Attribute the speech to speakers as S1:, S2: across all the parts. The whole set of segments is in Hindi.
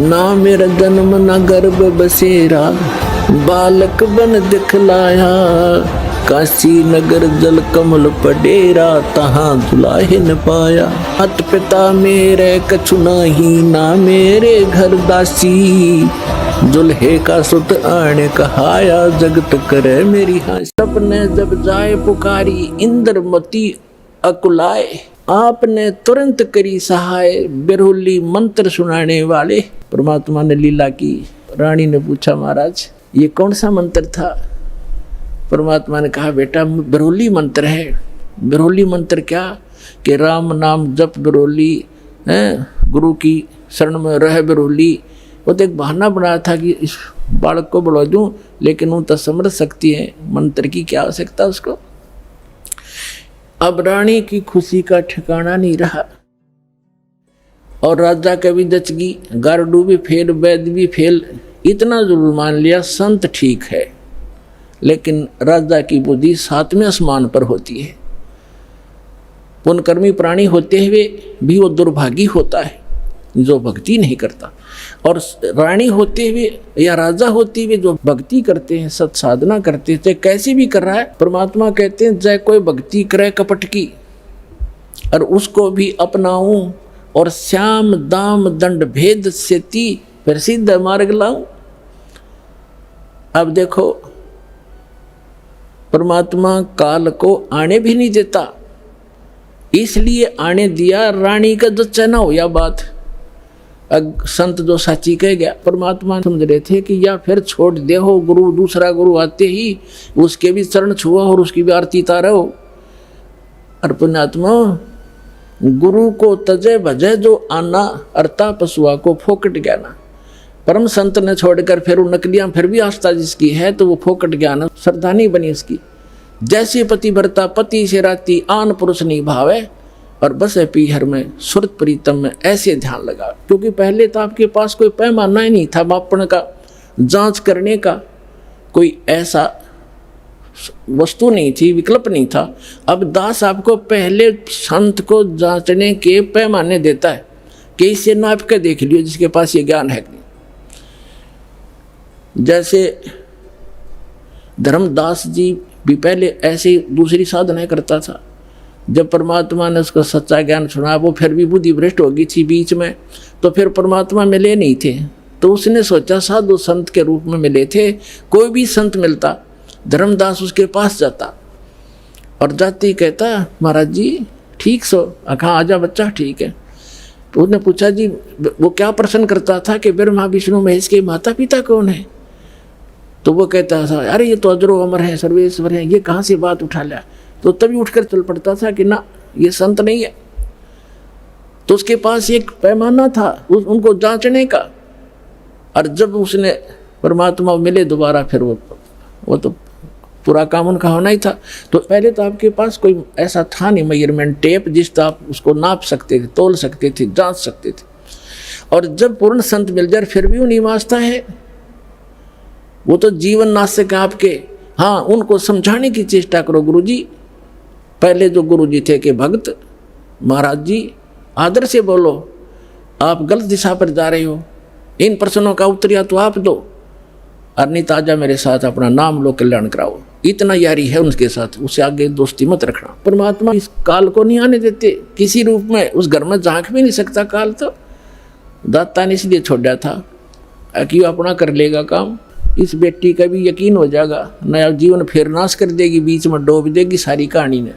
S1: ना मेरा जन्म ना गर्भ बसेरा, बालक बन दिखलाया। काशी नगर जल कमल पडेरा, तहाँ दुलाहे न पाया। मात पिता मेरे कछु नहीं, ना मेरे घर दासी। दुल्हे का सुत आने कहाया, जगत करे मेरी हां। सपने जब जाए पुकारी, इंद्रमती अकुलाए। आपने तुरंत करी सहाय, बिरहुली मंत्र सुनाने वाले। परमात्मा ने लीला की। रानी ने पूछा, महाराज ये कौन सा मंत्र था? परमात्मा ने कहा, बेटा बिरहुली मंत्र है। बिरहुली मंत्र क्या? कि राम नाम जप बिरहुली, गुरु की शरण में रह बिरहुली। वो तो एक बहाना बनाया था कि इस बालक को बुला दूं, लेकिन वो तो समझ सकती है मंत्र की क्या आवश्यकता उसको। अब रानी की खुशी का ठिकाना नहीं रहा, और राजा का भी दचगी, गारडू भी फेल, वैद्य भी फेल। इतना जरूर मान लिया संत ठीक है, लेकिन राजा की बुद्धि सातवें आसमान पर होती है। पुण्यकर्मी प्राणी होते हुए भी वो दुर्भागी होता है जो भक्ति नहीं करता, और रानी होते हुए या राजा होते हुए जो भक्ति करते हैं, सत साधना करते हैं, चाहे कैसी भी कर रहा है। परमात्मा कहते हैं, चाहे कोई भक्ति करे कपट की और उसको भी अपनाऊं, और श्याम दाम दंड भेद से ती फिर सिद्ध मार्ग लाऊं। अब देखो, परमात्मा काल को आने भी नहीं देता, इसलिए आने दिया रानी का जो चना हो या बात। संत जो साची कह गया, परमात्मा समझ रहे थे कि या फिर छोड़ दे हो गुरु, दूसरा गुरु आते ही उसके भी चरण छुआ और उसकी भी आरती तारो। और पुण्यात्मा, गुरु को तजे भजे जो आना, अर्ता पशुआ को फोकट ज्ञाना। परम संत ने छोड़कर फिर वो नकलियां फिर भी आस्था जिसकी है, तो वो फोकट ज्ञान श्रद्धा नहीं बनी उसकी। जैसे पति भरता पति से राती, आन पुरुष नहीं भावे, और बस है पीहर में सुरत प्रीतम में ऐसे ध्यान लगा। क्योंकि पहले तो आपके पास कोई पैमाना ही नहीं था मापन का, जांच करने का कोई ऐसा वस्तु नहीं थी, विकल्प नहीं था। अब दास आपको पहले संत को जांचने के पैमाने देता है कि इससे नाप के देख लियो जिसके पास ये ज्ञान है। जैसे धर्मदास जी भी पहले ऐसे दूसरी साधना करता था। जब परमात्मा ने उसको सच्चा ज्ञान सुना, वो फिर भी बुद्धि भ्रष्ट हो गई थी बीच में, तो फिर परमात्मा मिले नहीं थे। तो उसने सोचा साधु संत के रूप में मिले थे, कोई भी संत मिलता, धर्मदास उसके पास जाता, और जाते ही कहता, महाराज जी ठीक सो? कहाँ आजा बच्चा, ठीक है। तो उसने पूछा, जी वो क्या प्रश्न करता था कि ब्रह्मा विष्णु महेश के माता पिता कौन है? तो वो कहता था, अरे ये तो अजरो अमर है, सर्वेश्वर है, ये कहाँ से बात उठा लिया? तो तभी उठकर चल पड़ता था कि ना, ये संत नहीं है। तो उसके पास एक पैमाना था उनको जांचने का। और जब उसने परमात्मा मिले दोबारा, फिर वो तो पूरा काम उनका होना ही था। तो पहले तो आपके पास कोई ऐसा था नहीं मेजरमेंट टेप जिससे आप उसको नाप सकते थे, तोल सकते थे, जांच सकते थे। और जब पूर्ण संत मिल जाए फिर भी वो नहीं वास्ता है, वो तो जीवन नाशक है आपके। हाँ, उनको समझाने की चेष्टा करो, गुरुजी। पहले जो गुरुजी थे कि भक्त, महाराज जी आदर से बोलो, आप गलत दिशा पर जा रहे हो, इन प्रश्नों का उत्तर या तो आप दो, और नहीं ताजा मेरे साथ अपना नाम लो, कल्याण कराओ। इतना यारी है उनके साथ, उससे आगे दोस्ती मत रखना। परमात्मा इस काल को नहीं आने देते किसी रूप में, उस घर में झांक भी नहीं सकता काल। तो दाता ने इसलिए छोड़ा था कि अपना कर लेगा काम। इस बेटी का भी यकीन हो जाएगा, नया जीवन फिर नाश कर देगी, बीच में डूब देगी सारी कहानी ने।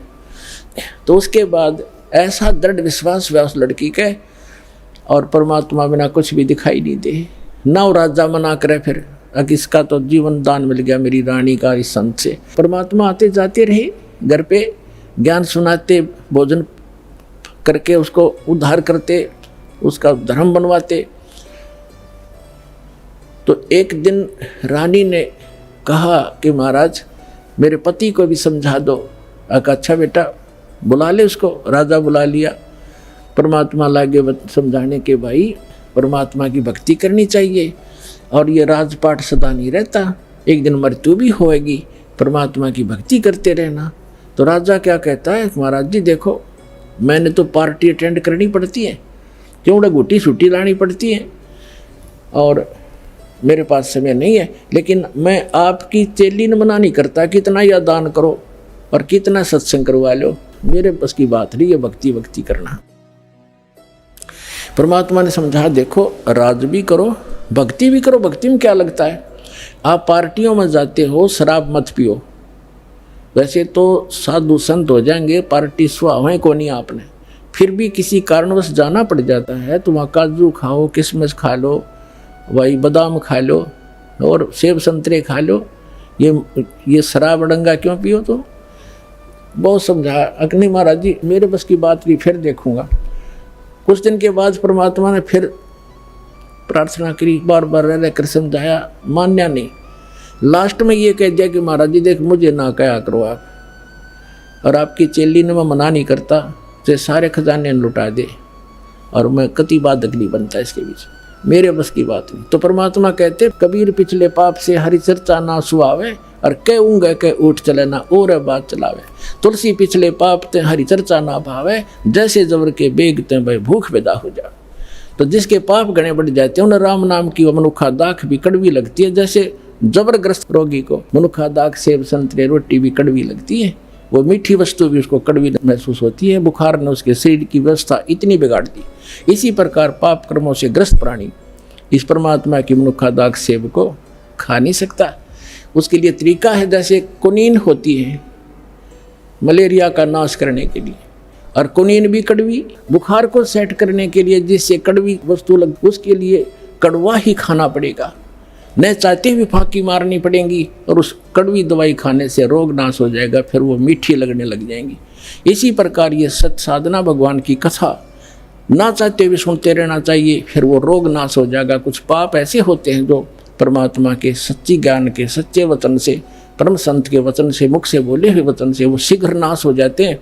S1: तो उसके बाद ऐसा दृढ़ विश्वास हुआ उस लड़की के, और परमात्मा बिना कुछ भी दिखाई नहीं दे। ना राजा मना करे, फिर इसका तो जीवन दान मिल गया मेरी रानी का इस संत से। परमात्मा आते जाते रहे घर पे, ज्ञान सुनाते, भोजन करके उसको उद्धार करते, उसका धर्म बनवाते। तो एक दिन रानी ने कहा कि महाराज मेरे पति को भी समझा दो। अच्छा बेटा, बुला ले उसको। राजा बुला लिया। परमात्मा लागे समझाने के, भाई परमात्मा की भक्ति करनी चाहिए, और ये राजपाट सदा नहीं रहता, एक दिन मृत्यु भी होएगी, परमात्मा की भक्ति करते रहना। तो राजा क्या कहता है, महाराज जी देखो, मैंने तो पार्टी अटेंड करनी पड़ती है, क्यों घुटी छुट्टी लानी पड़ती है, और मेरे पास समय नहीं है, लेकिन मैं आपकी चेली ने मना नहीं करता कितना या दान करो और कितना सत्संग करवा लो, मेरे बस की बात नहीं है भक्ति करना। परमात्मा ने समझा, देखो राज भी करो भक्ति भी करो। भक्ति में क्या लगता है, आप पार्टियों में जाते हो, शराब मत पियो, वैसे तो साधु संत हो जाएंगे, पार्टी सुहावें को नहीं आपने, फिर भी किसी कारणवश जाना पड़ जाता है तो वहाँ काजू खाओ, किशमिश खा लो, वही बादाम खा लो और सेब संतरे खा लो, ये शराब डंगा क्यों पियो। तो बहुत समझा, अग्नि महाराज जी मेरे बस की बात नहीं, फिर देखूंगा। कुछ दिन के बाद परमात्मा ने फिर प्रार्थना करी, बार बार रह कर समझाया, मान्या नहीं। लास्ट में ये कह दिया कि महाराज जी देख मुझे ना कहा करो आप, और आपकी चेली ने मैं मना नहीं करता, तो सारे खजाने लुटा दे और मैं कति बाधक नहीं बनता इसके बीच, मेरे बस की बात नहीं। तो परमात्मा कहते, कबीर पिछले पाप से हरि चर्चा ना सुहावे, और कह ऊँगे कह उठ चले ना और बात चलावे। तुलसी पिछले पाप ते हरि चर्चा ना भावे, जैसे जबर के बेग ते भाई भूख पैदा हो जा। तो जिसके पाप गणे बढ़ जाते हैं उन्हें राम नाम की मनुखा दाख भी कड़वी लगती है, जैसे जबरग्रस्त रोगी को मनुखा दाख सेब संतरे रोटी भी कड़वी लगती है, वो मीठी वस्तु भी उसको कड़वी महसूस होती है। बुखार ने उसके शरीर की व्यवस्था इतनी बिगाड़ दी। इसी प्रकार पाप कर्मों से ग्रस्त प्राणी इस परमात्मा की मनुखा दाख सेब को खा नहीं सकता। उसके लिए तरीका है, जैसे कुनीन होती है मलेरिया का नाश करने के लिए, और कुनीन भी कड़वी, बुखार को सेट करने के लिए जिससे कड़वी वस्तु लग, उसके लिए कड़वा ही खाना पड़ेगा, न चाहते हुए फांकी मारनी पड़ेगी, और उस कड़वी दवाई खाने से रोग नाश हो जाएगा, फिर वो मीठी लगने लग जाएंगी। इसी प्रकार ये सत साधना भगवान की कथा ना चाहते हुए सुनते रहना चाहिए, फिर वो रोग नाश हो जाएगा। कुछ पाप ऐसे होते हैं जो परमात्मा के सच्ची ज्ञान के सच्चे वचन से, परम संत के वचन से, मुख से बोले हुए वचन से वो शीघ्र नाश हो जाते हैं,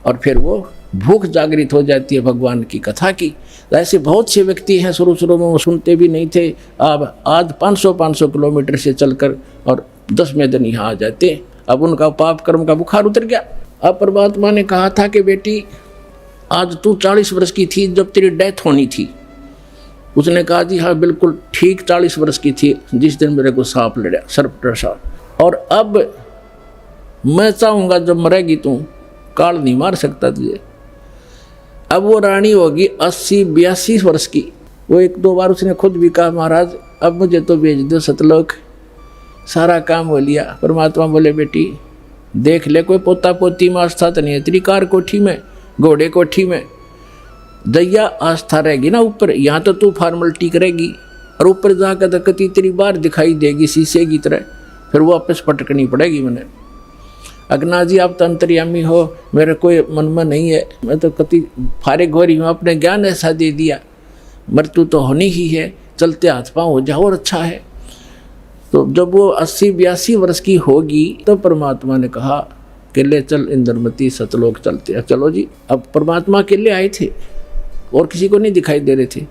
S1: और फिर वो भूख जागृत हो जाती है भगवान की कथा की। ऐसे बहुत से व्यक्ति हैं शुरू में वो सुनते भी नहीं थे, अब आज 500 किलोमीटर से चलकर और 10 में दिन यहाँ आ जाते, अब उनका पाप कर्म का बुखार उतर गया। अब परमात्मा ने कहा था कि बेटी आज तू 40 वर्ष की थी जब तेरी डेथ होनी थी। उसने कहा जी हाँ बिल्कुल ठीक 40 वर्ष की थी जिस दिन मेरे को सांप लड़ा, सर्प डसा, और अब मैं चाहूँगा जब मरेगी तू, काल नहीं मार सकता तुझे। अब वो रानी होगी 80-82 वर्ष की। वो 1-2 बार उसने खुद भी कहा महाराज अब मुझे तो भेज दो सतलोक, सारा काम हो लिया। परमात्मा बोले बेटी देख ले कोई पोता पोती में आस्था तो नहीं है, त्रिकार कोठी में, घोड़े कोठी में दैया आस्था रहेगी ना ऊपर, यहाँ तो तू फॉर्मलिटी करेगी, और ऊपर जाकर तो कति तेरी बार दिखाई देगी शीशे की तरह, फिर वापस पटकनी पड़ेगी। मैंने अगना जी आप तो अंतर्यामी हो, मेरे कोई मन में नहीं है, मैं तो कति फारिग हो रही हूँ, अपने ज्ञान ऐसा दे दिया, मृत्यु तो होनी ही है, चलते हाथ पाँव हो जाओ और अच्छा है। तो जब वो 80-82 वर्ष की होगी तो परमात्मा ने कहा कि ले चल इंद्रमती सतलोक चलते हैं। चलो जी, अब परमात्मा अकेले आए थे और किसी को नहीं दिखाई दे रहे थे,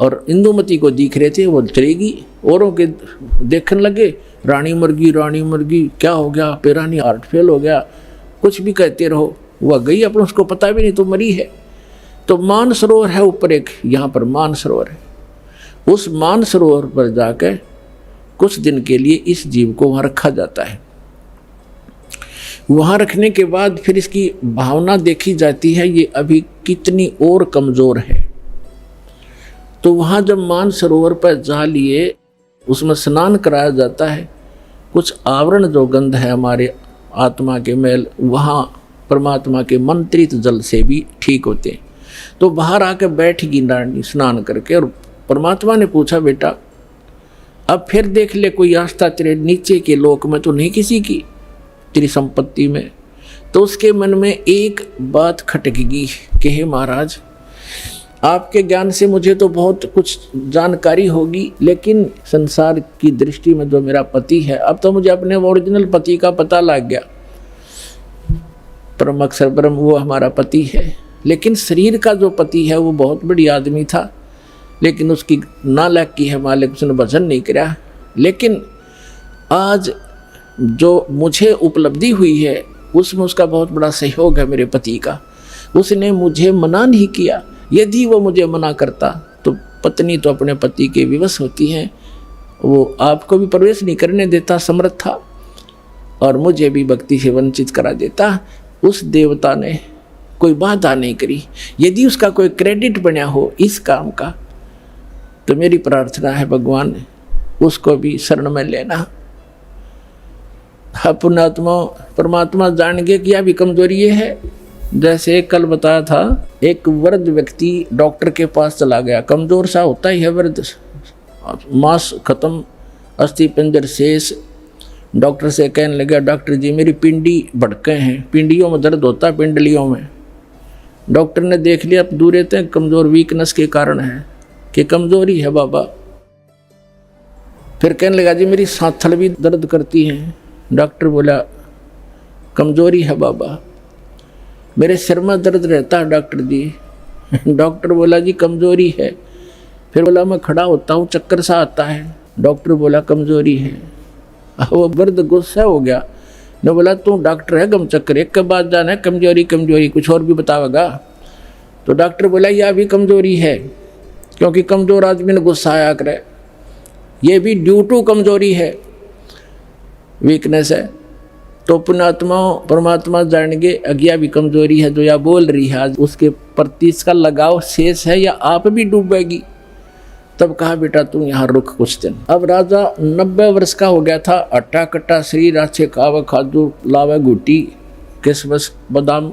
S1: और इंदुमती को दिख रहे थे, वो चलेगी। औरों के देखने लगे रानी मर गई, क्या हो गया, पेरानी हार्ट फेल हो गया, कुछ भी कहते रहो, वह गई अपन उसको पता भी नहीं तो मरी है। तो मान सरोवर है ऊपर एक, यहाँ पर मान सरोवर है, उस मान सरोवर पर जाकर कुछ दिन के लिए इस जीव को वहाँ रखा जाता है। वहाँ रखने के बाद फिर इसकी भावना देखी जाती है ये अभी कितनी और कमज़ोर है। तो वहाँ जब मान सरोवर पर जा लिए उसमें स्नान कराया जाता है, कुछ आवरण जो गंध है हमारे आत्मा के मैल वहाँ परमात्मा के मंत्रित जल से भी ठीक होते हैं। तो बाहर आकर बैठगी रानी स्नान करके, और परमात्मा ने पूछा बेटा अब फिर देख ले कोई आस्था तेरे नीचे के लोक में तो नहीं किसी की, तेरी संपत्ति में। तो उसके मन में एक बात खटकेगी कि हे महाराज आपके ज्ञान से मुझे तो बहुत कुछ जानकारी होगी, लेकिन संसार की दृष्टि में जो मेरा पति है, अब तो मुझे अपने ओरिजिनल पति का पता लग गया, परम अक्षर ब्रह्म वो हमारा पति है। लेकिन शरीर का जो पति है वो बहुत बड़ी आदमी था, लेकिन उसकी नालायकी है मालिक, उसने भजन नहीं किया। लेकिन आज जो मुझे उपलब्धि हुई है उसमें उसका बहुत बड़ा सहयोग है मेरे पति का। उसने मुझे मना नहीं किया, यदि वो मुझे मना करता तो पत्नी तो अपने पति के विवश होती हैं, वो आपको भी प्रवेश नहीं करने देता समर्थ था और मुझे भी भक्ति से वंचित करा देता। उस देवता ने कोई बाधा नहीं करी। यदि उसका कोई क्रेडिट बना हो इस काम का तो मेरी प्रार्थना है भगवान उसको भी शरण में लेना। पुण्यात्मा परमात्मा जान गए कि यह भी कमजोरी ये है। जैसे कल बताया था, एक वृद्ध व्यक्ति डॉक्टर के पास चला गया, कमजोर सा होता ही है वृद्ध, मांस खत्म, अस्थि पंजर शेष। डॉक्टर से कहने लगा, डॉक्टर जी मेरी पिंडी भड़के हैं, पिंडियों में दर्द होता है, पिंडलियों में। डॉक्टर ने देख लिया, अब दूर रहते हैं, कमजोर वीकनेस के कारण है कि कमजोरी है बाबा। फिर कहने लगा जी मेरी सांथल भी दर्द करती है। डॉक्टर बोला कमजोरी है बाबा। मेरे सिर में दर्द रहता है डॉक्टर जी। डॉक्टर बोला जी कमजोरी है। फिर बोला मैं खड़ा होता हूँ चक्कर सा आता है। डॉक्टर बोला कमजोरी है। वो वृद्ध गुस्सा हो गया, ने बोला तू डॉक्टर है गम चक्कर, एक के बाद जाना है कमजोरी कमजोरी, कुछ और भी बतावेगा। तो डॉक्टर बोला यह भी कमजोरी है, क्योंकि कमजोर आदमी ने गुस्सा आया करे, ये भी ड्यू टू कमजोरी है, वीकनेस है। तो पुण्यात्मा परमात्मा जानेंगे अज्ञा भी कमजोरी है जो या बोल रही है, आज उसके प्रति इसका लगाव शेष है या आप भी डूबेगी। तब कहा बेटा तू यहाँ रुक कुछ दिन। अब राजा 90 वर्ष का हो गया था, अट्टा कट्टा शरीर, अच्छे खावे खादू लावे गुटी किसमस बादाम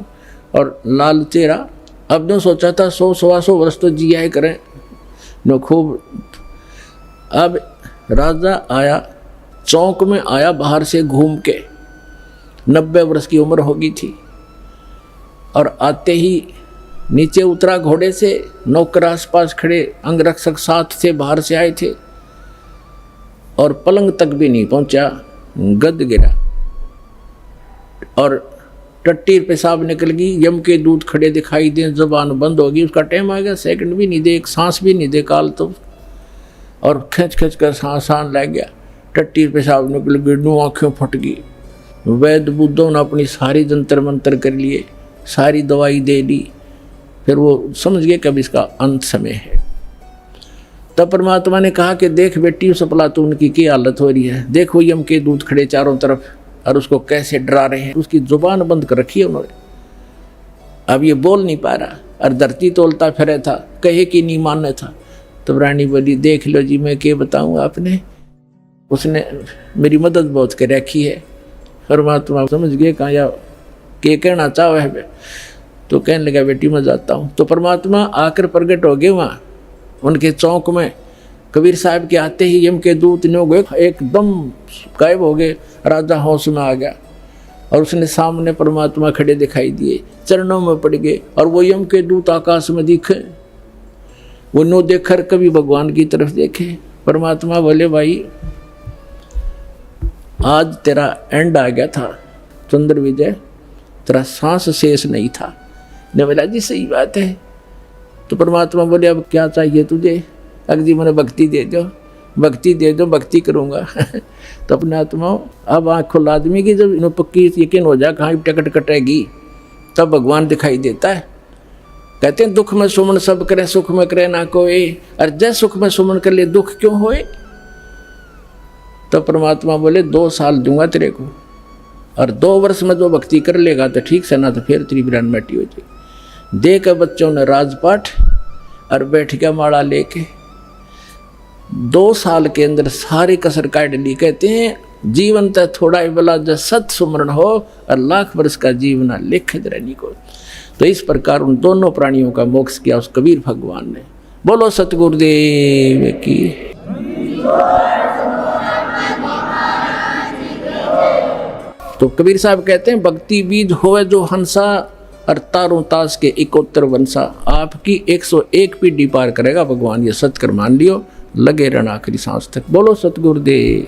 S1: और लाल चेहरा। अब ने सोचा था 100-125 वर्ष तो जिया ही करें न खूब। अब राजा आया, चौक में आया बाहर से घूम के, 90 वर्ष की उम्र होगी थी, और आते ही नीचे उतरा घोड़े से, नौकर आसपास खड़े, अंगरक्षक साथ थे, बाहर से आए थे, और पलंग तक भी नहीं पहुंचा, गद गिरा और टट्टी पेशाब निकल गई। यम के दूत खड़े दिखाई दे, जबान बंद होगी, उसका टाइम आ गया, सेकंड भी नहीं दे, एक सांस भी नहीं दे काल तो, और खींच खींच कर सांस लग गया, टट्टी पेशाब निकल गई, नू आँखें फट गई। वैद्य बुद्धों ने अपनी सारी जंतर मंतर कर लिए, सारी दवाई दे दी, फिर वो समझ गए कि अब इसका अंत समय है। तब परमात्मा ने कहा कि देख बेटी उस अफलातून की क्या हालत हो रही है, देखो यम के दूत खड़े चारों तरफ और उसको कैसे डरा रहे हैं, उसकी जुबान बंद कर रखी है उन्होंने, अब ये बोल नहीं पा रहा, और धरती तोलता फिरे था, कहे कि नहीं मानने था। तब रानी बोली देख लो जी मैं क्या बताऊँ आपने, उसने मेरी मदद बहुत कर रखी है। परमात्मा समझ गए कहाँ या के कहना चाहो है। तो कहने लगा बेटी मैं जाता हूँ। तो परमात्मा आकर प्रकट हो गए वहाँ उनके चौक में। कबीर साहब के आते ही यम के दूत ने हो गए, एकदम गायब हो गए। राजा होश में आ गया और उसने सामने परमात्मा खड़े दिखाई दिए, चरणों में पड़ गए, और वो यम के दूत आकाश में दिखे। वो नो देखकर कभी भगवान की तरफ देखे। परमात्मा बोले भाई आज तेरा एंड आ गया था चंद्र विजय, तेरा सांस शेष नहीं था। ने बोला जी सही बात है। तो परमात्मा बोले अब क्या चाहिए तुझे? अगर जी मैंने भक्ति दे दो, भक्ति दे दो, भक्ति करूँगा। तो अपने आत्मा अब आँख खुला आदमी की जब इन्हों पक्की यकीन हो जाए कहाँ टिकट कटेगी, तब भगवान दिखाई देता है। कहते हैं दुख में सुमन सब करे, सुख में करे ना कोई, और जय सुख में सुमन कर ले दुख क्यों होए। तो परमात्मा बोले 2 साल दूंगा तेरे को, और 2 वर्ष में जो भक्ति कर लेगा तो ठीक से, ना तो फिर तेरी बिरान मिट्टी हो जाएगी। दे के बच्चों ने राजपाठ और बैठ गया माला लेके। 2 साल के अंदर सारी कसर काट ली। कहते हैं जीवन तक थोड़ा ही बला जब सत सुमरण हो, और लाख वर्ष का जीवना लिखित रहनी को। तो इस प्रकार उन दोनों प्राणियों का मोक्ष किया उस कबीर भगवान ने। बोलो सतगुरुदेव की। तो कबीर साहब कहते हैं भक्ति बीज होवे जो हंसा, और तारों तास के 71 वंशा। आपकी 101 पीढ़ी पार करेगा भगवान, ये सत्कर मान लियो, लगे रहना आखिरी सांस तक। बोलो सतगुरुदेव।